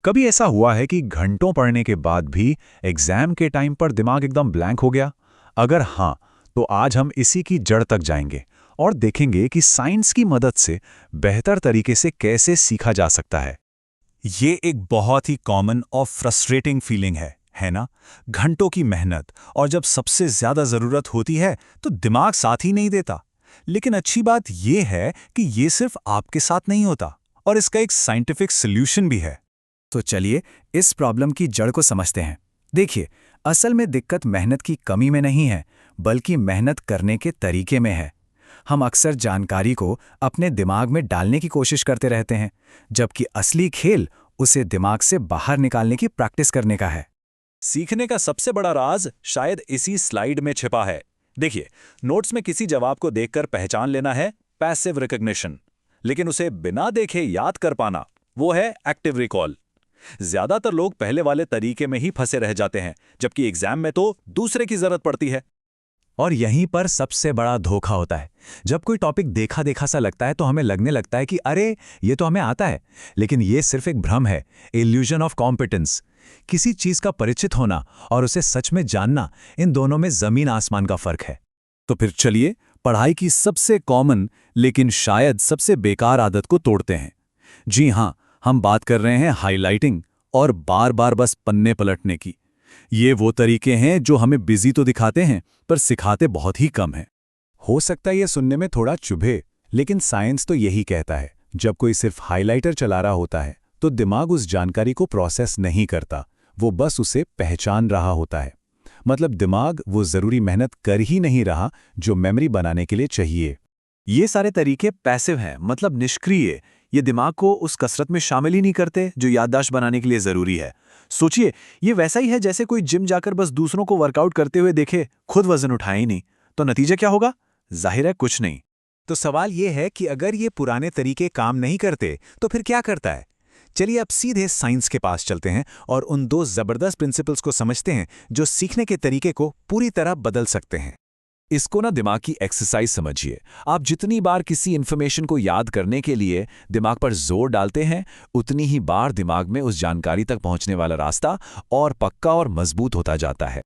कभी ऐसा हुआ है कि घंटों पढ़ने के बाद भी एग्जाम के टाइम पर दिमाग एकदम ब्लैंक हो गया? अगर हाँ, तो आज हम इसी की जड़ तक जाएंगे और देखेंगे कि साइंस की मदद से बेहतर तरीके से कैसे सीखा जा सकता है। ये एक बहुत ही कॉमन और फ्रस्ट्रेटिंग फीलिंग है ना? घंटों की मेहनत और जब सबसे ज्यादा जरूरत होती है तो दिमाग साथ ही नहीं देता। लेकिन अच्छी बात यह है कि ये सिर्फ आपके साथ नहीं होता और इसका एक साइंटिफिक सॉल्यूशन भी है। तो चलिए इस प्रॉब्लम की जड़ को समझते हैं। देखिए, असल में दिक्कत मेहनत की कमी में नहीं है, बल्कि मेहनत करने के तरीके में है। हम अक्सर जानकारी को अपने दिमाग में डालने की कोशिश करते रहते हैं, जबकि असली खेल उसे दिमाग से बाहर निकालने की प्रैक्टिस करने का है। सीखने का सबसे बड़ा राज शायद इसी स्लाइड में छिपा है। देखिए, नोट्स में किसी जवाब को देखकर पहचान लेना है पैसिव रिकॉग्निशन, लेकिन उसे बिना देखे याद कर पाना वो है एक्टिव रिकॉल। ज्यादातर लोग पहले वाले तरीके में ही फंसे रह जाते हैं, जबकि एग्जाम में तो दूसरे की जरूरत पड़ती है। और यहीं पर सबसे बड़ा धोखा होता है। जब कोई टॉपिक देखा देखा सा लगता है तो हमें लगने लगता है कि अरे ये तो हमें आता है, लेकिन ये सिर्फ एक भ्रम है, इल्यूजन ऑफ कॉम्पिटेंस। किसी चीज का परिचित होना और उसे सच में जानना, इन दोनों में जमीन आसमान का फर्क है। तो फिर चलिए पढ़ाई की सबसे कॉमन लेकिन शायद सबसे बेकार आदत को तोड़ते हैं। जी हाँ, हम बात कर रहे हैं हाइलाइटिंग और बार बार बस पन्ने पलटने की। ये वो तरीके हैं जो हमें बिजी तो दिखाते हैं पर सिखाते बहुत ही कम हैं। हो सकता है ये सुनने में थोड़ा चुभे, लेकिन साइंस तो यही कहता है, जब कोई सिर्फ हाइलाइटर चला रहा होता है तो दिमाग उस जानकारी को प्रोसेस नहीं करता, वो बस उसे पहचान रहा होता है। मतलब दिमाग वो जरूरी मेहनत कर ही नहीं रहा जो मेमोरी बनाने के लिए चाहिए। ये सारे तरीके पैसिव हैं, मतलब निष्क्रिय। ये दिमाग को उस कसरत में शामिल ही नहीं करते जो याददाश्त बनाने के लिए जरूरी है। सोचिए, ये वैसा ही है जैसे कोई जिम जाकर बस दूसरों को वर्कआउट करते हुए देखे, खुद वजन उठाए ही नहीं, तो नतीजा क्या होगा? जाहिर है कुछ नहीं। तो सवाल ये है कि अगर ये पुराने तरीके काम नहीं करते तो फिर क्या करता है? चलिए अब सीधे साइंस के पास चलते हैं और उन दो जबरदस्त प्रिंसिपल्स को समझते हैं जो सीखने के तरीके को पूरी तरह बदल सकते हैं। इसको ना दिमाग की एक्सरसाइज समझिए। आप जितनी बार किसी इन्फॉर्मेशन को याद करने के लिए दिमाग पर जोर डालते हैं, उतनी ही बार दिमाग में उस जानकारी तक पहुंचने वाला रास्ता और पक्का और मजबूत होता जाता है।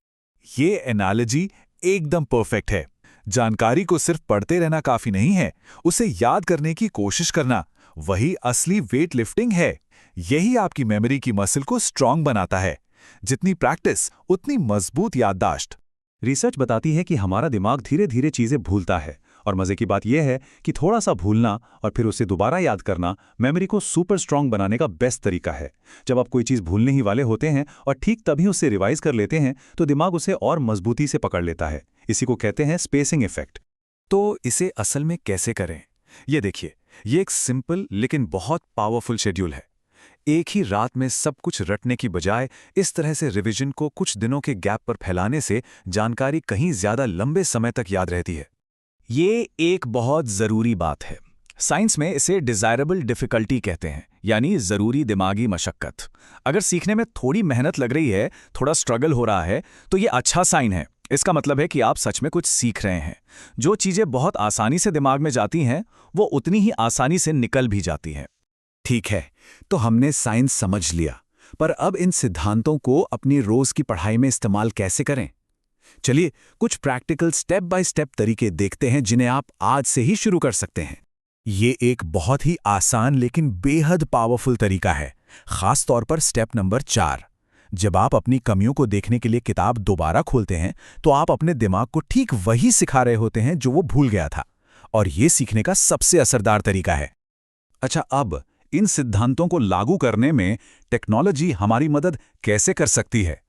ये एनालॉजी एकदम परफेक्ट है। जानकारी को सिर्फ पढ़ते रहना काफी नहीं है, उसे याद करने की कोशिश करना वही असली वेट लिफ्टिंग है। यही आपकी मेमोरी की मसल को स्ट्रांग बनाता है। जितनी प्रैक्टिस उतनी मजबूत याददाश्त। रिसर्च बताती है कि हमारा दिमाग धीरे धीरे चीजें भूलता है, और मजे की बात यह है कि थोड़ा सा भूलना और फिर उसे दोबारा याद करना मेमोरी को सुपर स्ट्रांग बनाने का बेस्ट तरीका है। जब आप कोई चीज भूलने ही वाले होते हैं और ठीक तभी उसे रिवाइज कर लेते हैं तो दिमाग उसे और मजबूती से पकड़ लेता है। इसी को कहते हैं स्पेसिंग इफेक्ट। तो इसे असल में कैसे करें? ये देखिए, ये एक सिंपल लेकिन बहुत पावरफुल शेड्यूल है। एक ही रात में सब कुछ रटने की बजाय इस तरह से रिवीजन को कुछ दिनों के गैप पर फैलाने से जानकारी कहीं ज्यादा लंबे समय तक याद रहती है। ये एक बहुत जरूरी बात है। साइंस में इसे डिजायरेबल डिफिकल्टी कहते हैं, यानी जरूरी दिमागी मशक्कत। अगर सीखने में थोड़ी मेहनत लग रही है, थोड़ा स्ट्रगल हो रहा है, तो ये अच्छा साइन है। इसका मतलब है कि आप सच में कुछ सीख रहे हैं। जो चीजें बहुत आसानी से दिमाग में जाती हैं, वो उतनी ही आसानी से निकल भी जाती हैं। ठीक है, तो हमने साइंस समझ लिया, पर अब इन सिद्धांतों को अपनी रोज की पढ़ाई में इस्तेमाल कैसे करें? चलिए कुछ प्रैक्टिकल स्टेप बाय स्टेप तरीके देखते हैं जिन्हें आप आज से ही शुरू कर सकते हैं। ये एक बहुत ही आसान लेकिन बेहद पावरफुल तरीका है, खास तौर पर स्टेप नंबर 4। जब आप अपनी कमियों को देखने के लिए किताब दोबारा खोलते हैं तो आप अपने दिमाग को ठीक वही सिखा रहे होते हैं जो वो भूल गया था, और ये सीखने का सबसे असरदार तरीका है। अच्छा, अब इन सिद्धांतों को लागू करने में टेक्नोलॉजी हमारी मदद कैसे कर सकती है?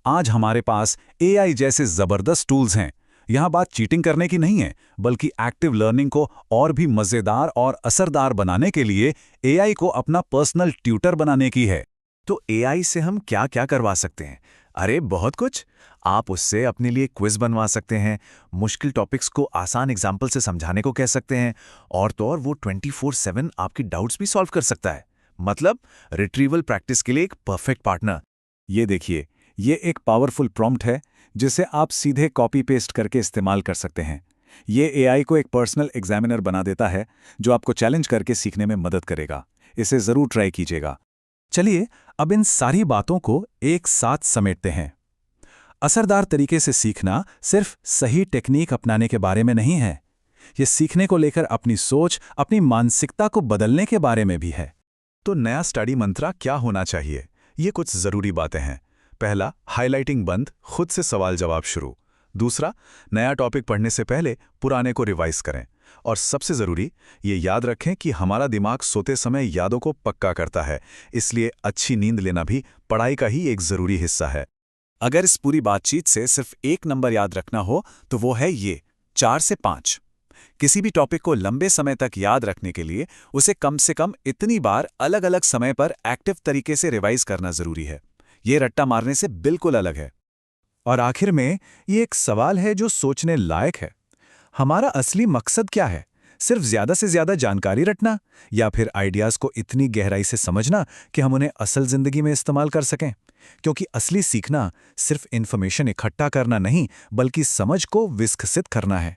आज हमारे पास एआई जैसे जबरदस्त टूल्स हैं। यहां बात चीटिंग करने की नहीं है, बल्कि एक्टिव लर्निंग को और भी मजेदार और असरदार बनाने के लिए एआई को अपना पर्सनल ट्यूटर बनाने की है। तो एआई से हम क्या क्या करवा सकते हैं? अरे बहुत कुछ। आप उससे अपने लिए क्विज बनवा सकते हैं, मुश्किल टॉपिक्स को आसान एग्जाम्पल से समझाने को कह सकते हैं, और तो और वो 24/7 आपकी डाउट्स भी सॉल्व कर सकता है। मतलब रिट्रीवल प्रैक्टिस के लिए एक परफेक्ट पार्टनर। ये देखिए, ये एक पावरफुल प्रॉम्प्ट है जिसे आप सीधे कॉपी पेस्ट करके इस्तेमाल कर सकते हैं। ये एआई को एक पर्सनल एग्जामिनर बना देता है जो आपको चैलेंज करके सीखने में मदद करेगा। इसे ज़रूर ट्राई कीजिएगा। चलिए अब इन सारी बातों को एक साथ समेटते हैं। असरदार तरीके से सीखना सिर्फ सही टेक्निक अपनाने के बारे में नहीं है, ये सीखने को लेकर अपनी सोच, अपनी मानसिकता को बदलने के बारे में भी है। तो नया स्टडी मंत्रा क्या होना चाहिए? ये कुछ जरूरी बातें हैं। पहला, हाइलाइटिंग बंद, खुद से सवाल जवाब शुरू। दूसरा, नया टॉपिक पढ़ने से पहले पुराने को रिवाइज करें। और सबसे जरूरी, ये याद रखें कि हमारा दिमाग सोते समय यादों को पक्का करता है, इसलिए अच्छी नींद लेना भी पढ़ाई का ही एक जरूरी हिस्सा है। अगर इस पूरी बातचीत से सिर्फ एक नंबर याद रखना हो तो वो है ये, 4 से 5। किसी भी टॉपिक को लंबे समय तक याद रखने के लिए उसे कम से कम इतनी बार अलग अलग समय पर एक्टिव तरीके से रिवाइज करना जरूरी है। ये रट्टा मारने से बिल्कुल अलग है। और आखिर में ये एक सवाल है जो सोचने लायक है। हमारा असली मकसद क्या है? सिर्फ ज्यादा से ज्यादा जानकारी रटना, या फिर आइडियाज को इतनी गहराई से समझना कि हम उन्हें असल जिंदगी में इस्तेमाल कर सकें? क्योंकि असली सीखना सिर्फ इन्फॉर्मेशन इकट्ठा करना नहीं, बल्कि समझ को विकसित करना है।